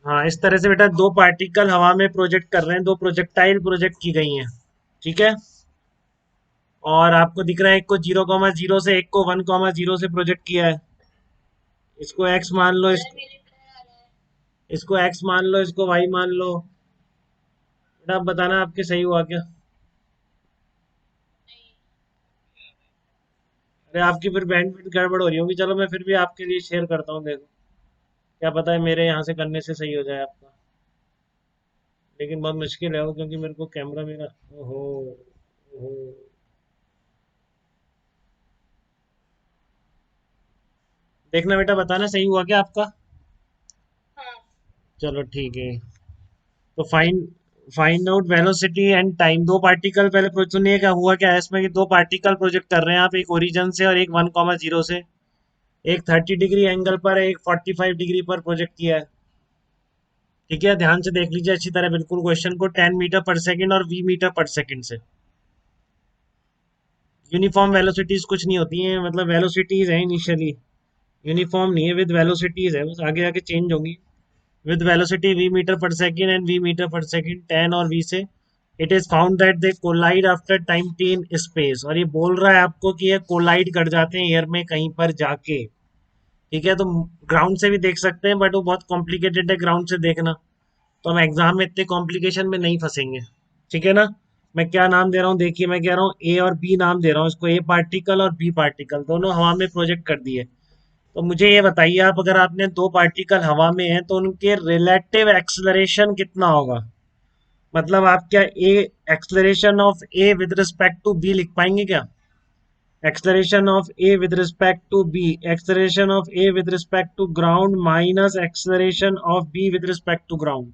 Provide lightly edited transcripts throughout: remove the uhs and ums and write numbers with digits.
हाँ, इस तरह से बेटा दो पार्टिकल हवा में प्रोजेक्ट कर रहे हैं, दो प्रोजेक्टाइल प्रोजेक्ट की गई हैं। ठीक है। और आपको दिख रहा है एक को 0,0 से, एक को 1,0 से प्रोजेक्ट किया है। इसको एक्स मान लो, इसको एक्स मान लो, इसको वाई मान लो। बेटा आप बताना आपके सही हुआ क्या। अरे आपकी फिर बैंडविड्थ गड़बड़ हो रही होगी, चलो मैं फिर भी आपके लिए शेयर करता हूँ, देखो क्या पता है मेरे यहाँ से करने से सही हो जाए आपका। लेकिन बहुत मुश्किल है वो, क्योंकि मेरे को कैमरा मेरा, ओहो, ओहो। देखना बेटा, बताना सही हुआ क्या आपका। चलो ठीक है। तो find find out velocity and time. दो पार्टिकल पहले सुनिए क्या हुआ, क्या है इसमें कि दो पार्टिकल प्रोजेक्ट कर रहे हैं आप, एक ओरिजिन से और एक 1,0 से। एक 30 डिग्री एंगल पर है, एक 45 डिग्री पर प्रोजेक्ट किया है। ठीक है, ध्यान से देख लीजिए अच्छी तरह बिल्कुल क्वेश्चन को, 10 मीटर पर सेकंड और v मीटर पर सेकंड से। यूनिफॉर्म वेलोसिटीज कुछ नहीं होती हैं, मतलब वेलोसिटीज है इनिशियली, यूनिफॉर्म नहीं है, विद वेलोसिटीज है, बस आगे आगे चेंज होंगी। With velocity v metre per second and v metre per second, 10 और v से। It is found that they collide after time T in space. और ये बोल रहा है आपको कि ये कोलाइड कर जाते हैं एयर में कहीं पर जाके। ठीक है, तो ग्राउंड से भी देख सकते हैं, बट वो बहुत कॉम्प्लिकेटेड है ग्राउंड से देखना। तो हम एग्जाम में इतने कॉम्प्लिकेशन में नहीं फंसेंगे। ठीक है ना। मैं क्या नाम दे रहा हूँ देखिए, मैं कह रहा हूँ ए और बी नाम दे रहा हूँ इसको, ए पार्टिकल और बी पार्टिकल दोनों हवा में प्रोजेक्ट कर दिए। तो मुझे ये बताइए आप, अगर आपने दो पार्टिकल हवा में हैं तो उनके रिलेटिव एक्सलरेशन कितना होगा। मतलब आप क्या a acceleration of A with respect to B लिख पाएंगे क्या। Acceleration of A with respect to B, acceleration of A with respect to ground minus acceleration of B with respect to ground.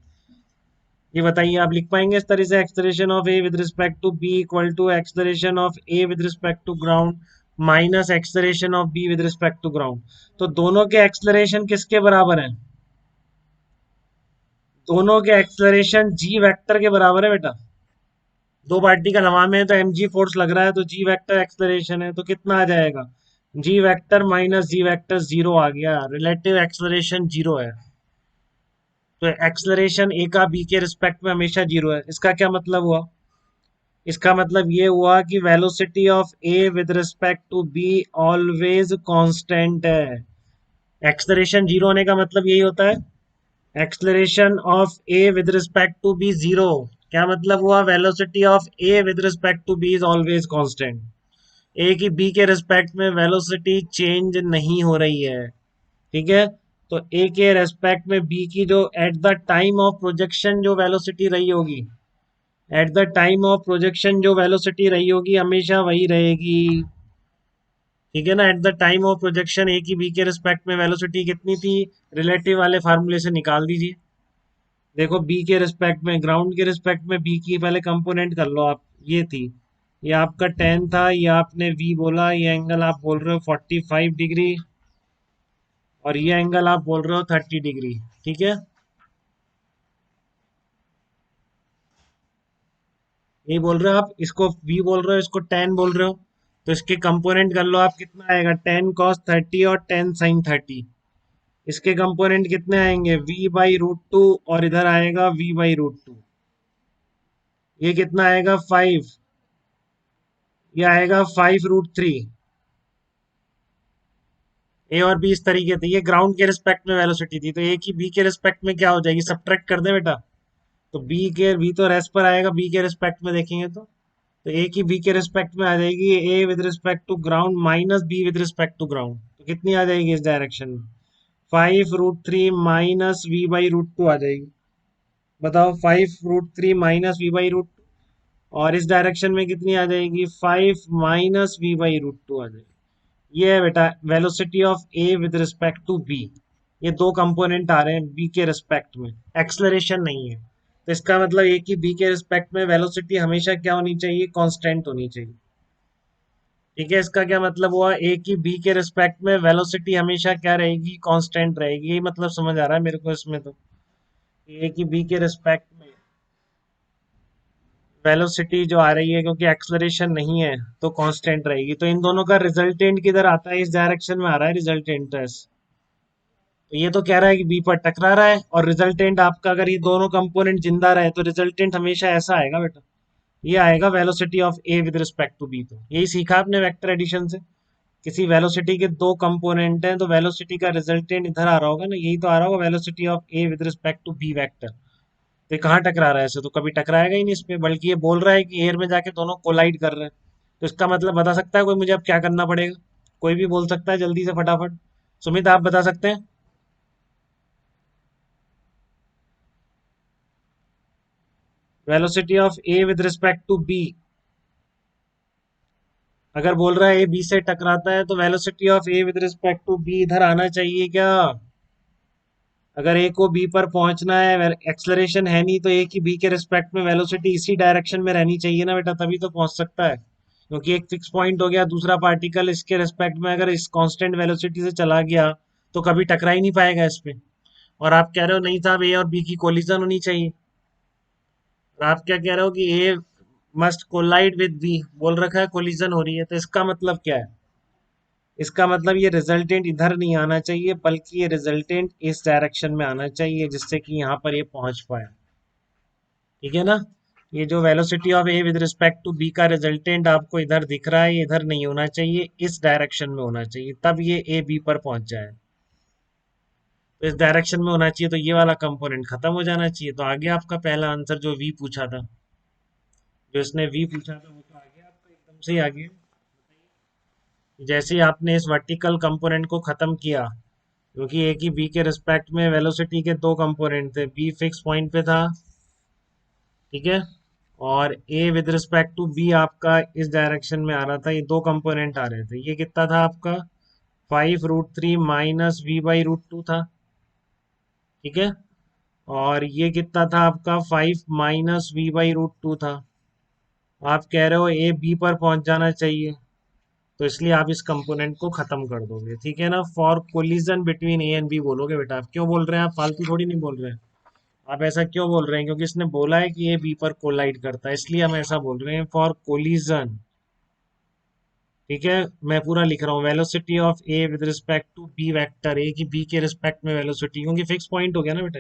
ये बताइए आप लिख पाएंगे इस तरह से, acceleration of A with respect to B equal to acceleration of A with respect to ground minus acceleration of B with respect to ground. तो दोनों के एक्सलरेशन किसके बराबर है। दोनों के एक्सलरेशन जी वेक्टर के बराबर है बेटा। दो पार्टिकल हवा में है तो एम जी फोर्स लग रहा है, तो जी वेक्टर एक्सलरेशन है, तो कितना आ जाएगा। जी वेक्टर माइनस जी वेक्टर, जीरो आ गया, रिलेटिव एक्सलरेशन जीरो है। तो एक्सलरेशन ए का बी के रिस्पेक्ट में हमेशा जीरो है। इसका क्या मतलब हुआ। इसका मतलब ये हुआ कि velocity of A with respect to B always constant है। एक्सलरेशन जीरो होने का मतलब यही होता है। Acceleration of A with respect to B zero, क्या मतलब हुआ, velocity of A with respect to B is always constant. A की बी के रिस्पेक्ट में वेलोसिटी चेंज नहीं हो रही है। ठीक है। तो ए के रेस्पेक्ट में बी की जो at the time of projection जो वेलोसिटी रही होगी, at the time of projection जो वेलोसिटी रही होगी हमेशा वही रहेगी। ठीक है ना। At the time of projection A की बी के रिस्पेक्ट में वेलोसिटी कितनी थी, रिलेटिव वाले फार्मूले से निकाल दीजिए। देखो बी के रिस्पेक्ट में, ग्राउंड के रिस्पेक्ट में बी की पहले कंपोनेंट कर लो आप। ये थी, ये आपका 10 था, ये आपने वी बोला, ये एंगल आप बोल रहे हो 45 डिग्री, और ये एंगल आप बोल रहे हो 30 डिग्री। ठीक है, ये बोल रहे हो आप, इसको वी बोल रहे हो, इसको 10 बोल रहे हो। तो इसके कंपोनेंट कर लो आप, कितना आएगा, 10 cos 30 और 10 sin 30। इसके कंपोनेंट कितने आएंगे, v/√2, और इधर आएगा v/√2। ये कितना आएगा 5, ये आएगा 5√3। ए और बी इस तरीके थे, ये ग्राउंड के रिस्पेक्ट में वेलोसिटी थी, तो ए की बी के रिस्पेक्ट में क्या हो जाएगी, सब्ट्रैक्ट कर दे बेटा। तो बी के बी तो रेस्ट पर आएगा, बी के रिस्पेक्ट में देखेंगे तो ए की बी के रिस्पेक्ट में आ जाएगी A with respect to ground minus B with respect to ground, तो कितनी आ जाएगी इस डायरेक्शन में, 5√3 माइनस v/√2 आ जाएगी। बताओ, 5√3 माइनस v/√2, और इस डायरेक्शन में कितनी आ जाएगी, 5 - v/√2 आ जाएगी। ये है बेटा velocity of A with respect to B. ये दो कंपोनेंट आ रहे हैं बी के रिस्पेक्ट में, एक्सलरेशन नहीं है। तो इसका मतलब ए की बी के रिस्पेक्ट में वेलोसिटी हमेशा क्या होनी चाहिए, कांस्टेंट होनी चाहिए। ठीक है, इसका क्या मतलब हुआ, ए की बी के रिस्पेक्ट में वेलोसिटी हमेशा क्या रहेगी, कांस्टेंट रहेगी। यही मतलब समझ आ रहा है मेरे को इसमें, तो ए की बी के रिस्पेक्ट में वेलोसिटी जो आ रही है, क्योंकि एक्सलरेशन नहीं है तो कांस्टेंट रहेगी। तो इन दोनों का रिजल्टेंट किधर आता है, इस डायरेक्शन में आ रहा है रिजल्टेंट। तो ये तो कह रहा है कि बी पर टकरा रहा है, और रिजल्टेंट आपका, अगर ये दोनों कंपोनेंट जिंदा रहे तो रिजल्टेंट हमेशा ऐसा आएगा बेटा, ये आएगा velocity of A with respect to B. तो यही सीखा आपने वेक्टर एडिशन से, किसी वेलोसिटी के दो कंपोनेंट हैं तो वेलोसिटी का रिजल्टेंट इधर आ रहा होगा ना, यही तो आ रहा होगा velocity of A with respect to B vector. तो ये कहाँ टकरा रहा है, ऐसे तो कभी टकराएगा ही नहीं इस पे, बल्कि ये बोल रहा है कि एयर में जाके दोनों कोलाइड कर रहे हैं। तो इसका मतलब बता सकता है कोई मुझे अब क्या करना पड़ेगा? कोई भी बोल सकता है जल्दी से फटाफट। सुमित आप बता सकते हैं? Velocity of A with respect to B, अगर बोल रहा है ए बी से टकराता है तो velocity of A with respect to B इधर आना चाहिए क्या? अगर ए को बी पर पहुंचना है, एक्सलरेशन है नहीं, तो ए की बी के रिस्पेक्ट में वेलोसिटी इसी डायरेक्शन में रहनी चाहिए ना बेटा, तभी तो पहुंच सकता है। क्योंकि एक फिक्स पॉइंट हो गया, दूसरा पार्टिकल इसके रिस्पेक्ट में अगर इस कांस्टेंट वेलोसिटी से चला गया तो कभी टकरा ही नहीं पाएगा इस पे। और आप कह रहे हो नहीं साहब, ए और बी की कोलिजन होनी चाहिए। और आप क्या कह रहे हो कि ए मस्ट कोलाइड विद बी, बोल रखा है कोलिजन हो रही है, तो इसका मतलब क्या है? इसका मतलब ये रिजल्टेंट इधर नहीं आना चाहिए, बल्कि ये रिजल्टेंट इस डायरेक्शन में आना चाहिए, जिससे कि यहाँ पर ये पहुंच पाए। ठीक है ना? ये जो velocity of A with respect to B का रिजल्टेंट आपको इधर दिख रहा है, ये इधर नहीं होना चाहिए, इस डायरेक्शन में होना चाहिए, तब ये ए बी पर पहुंच जाए। तो इस डायरेक्शन में होना चाहिए, तो ये वाला कंपोनेंट खत्म हो जाना चाहिए। तो आगे आपका पहला आंसर जो वी पूछा था, जो इसने वी पूछा था, वो तो आ गया आपका, एकदम से ही आ गया। जैसे ही आपने इस वर्टिकल कंपोनेंट को खत्म किया, क्योंकि ए की बी के रिस्पेक्ट में वेलोसिटी के दो कंपोनेंट थे, बी फिक्स पॉइंट पे था, ठीक है, और A with respect to B आपका इस डायरेक्शन में आ रहा था, ये दो कंपोनेंट आ रहे थे। ये कितना था आपका? 5√3 minus v by root two था, ठीक है, और ये कितना था आपका? 5 minus v by root two था। आप कह रहे हो ए बी पर पहुंच जाना चाहिए, तो इसलिए आप इस कंपोनेंट को खत्म कर दोगे, ठीक है ना? For collision between A and B बोलोगे बेटा। आप क्यों बोल रहे हैं? आप फालतू थोड़ी नहीं बोल रहे हैं। आप ऐसा क्यों बोल रहे हैं? क्योंकि इसने बोला है कि ये बी पर कोलाइड करता है, इसलिए हम ऐसा बोल रहे हैं, फॉर कोलिजन। ठीक है, मैं पूरा लिख रहा हूँ, velocity of A with respect to B vector, A की बी के रिस्पेक्ट में वेलोसिटी, क्योंकि फिक्स पॉइंट हो गया ना बेटा,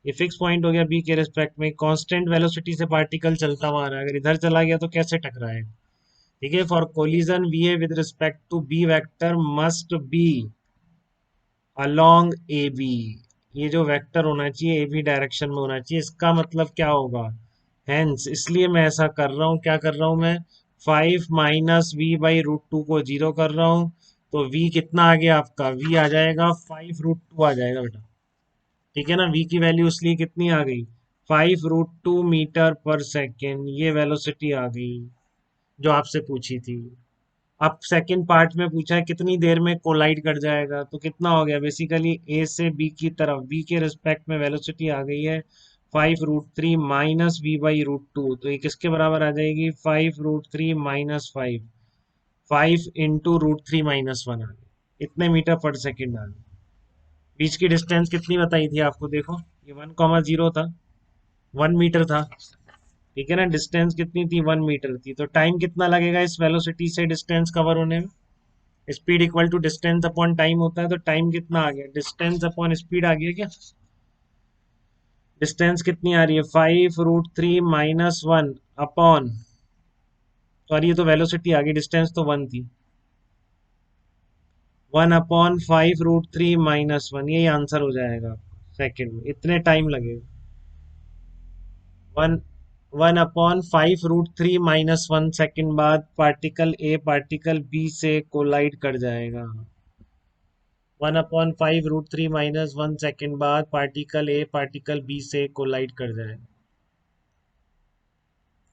ये फिक्स पॉइंट हो गया बी के रिस्पेक्ट में, कांस्टेंट वेलोसिटी से पार्टिकल चलता हुआ आ रहा है, अगर इधर चला गया तो कैसे टकराएगा? ठीक है, for collision v A with respect to B vector must be along A B, ये जो वेक्टर होना चाहिए ए बी डायरेक्शन में होना चाहिए। इसका मतलब क्या होगा? हेंस, इसलिए मैं ऐसा कर रहा हूँ, क्या कर रहा हूँ मैं? 5 minus v by root two को जीरो कर रहा हूँ, तो वी कितना आ गया आपका? वी आ जाएगा 5√2 आ जाएगा बेटा। ठीक है ना? वी की वैल्यू इसलिए कितनी आ गई? 5√2 मीटर पर सेकेंड, ये वेलोसिटी आ गई जो आपसे पूछी थी। अब सेकंड पार्ट में पूछा है कितनी देर में कोलाइड कर जाएगा, तो कितना हो गया? बेसिकली ए से बी की तरफ, बी के रिस्पेक्ट में वेलोसिटी आ गई है 5√3 minus v by root two, तो ये किसके बराबर आ जाएगी? 5√3 माइनस 5 इंटू √3 - 1 आ गई, इतने मीटर पर सेकेंड आ गई। बीच की डिस्टेंस कितनी बताई थी आपको? देखो, ये 1,0 था, 1 मीटर था, ठीक है ना? डिस्टेंस कितनी थी? 1 मीटर थी। तो टाइम कितना लगेगा इस वेलोसिटी से डिस्टेंस कवर होने में? Speed equal to distance upon time होता है, तो टाइम कितना आ गया? डिस्टेंस अपॉन स्पीड आ गया क्या? डिस्टेंस कितनी आ रही है? 5√3 - 1 अपॉन, सॉरी ये तो वेलोसिटी आ गई, डिस्टेंस तो 1 थी, 1/5√3 - 1, यही आंसर हो जाएगा सेकेंड में, इतने टाइम लगेगा। 1/5√3 - 1 सेकेंड बाद पार्टिकल ए पार्टिकल बी से कोलाइड कर जाएगा। 1/5√3 - 1 सेकेंड बाद पार्टिकल ए पार्टिकल बी से कोलाइड कर जाएगा।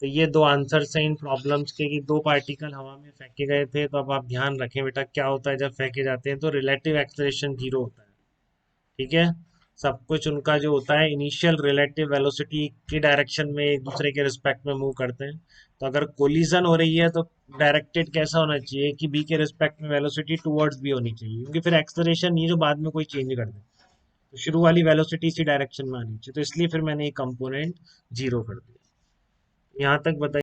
तो ये दो आंसर्स हैं इन प्रॉब्लम्स के, कि दो पार्टिकल हवा में फेंके गए थे। तो अब आप ध्यान रखें बेटा, क्या होता है जब फेंके जाते हैं तो रिलेटिव एक्सेलरेशन 0 होता है, ठीक है? सब कुछ उनका जो होता है इनिशियल रिलेटिव वेलोसिटी की डायरेक्शन में एक दूसरे के रिस्पेक्ट में मूव करते हैं। तो अगर कोलिजन हो रही है तो डायरेक्टेड कैसा होना चाहिए कि बी के रिस्पेक्ट में वेलोसिटी टूवर्ड्स बी होनी चाहिए, क्योंकि फिर एक्सेलरेशन ये जो बाद में कोई चेंज कर दे, तो शुरू वाली वेलोसिटी इसी डायरेक्शन में आनी चाहिए। तो इसलिए फिर मैंने ये कंपोनेंट 0 कर दिया। यहाँ तक बताइए।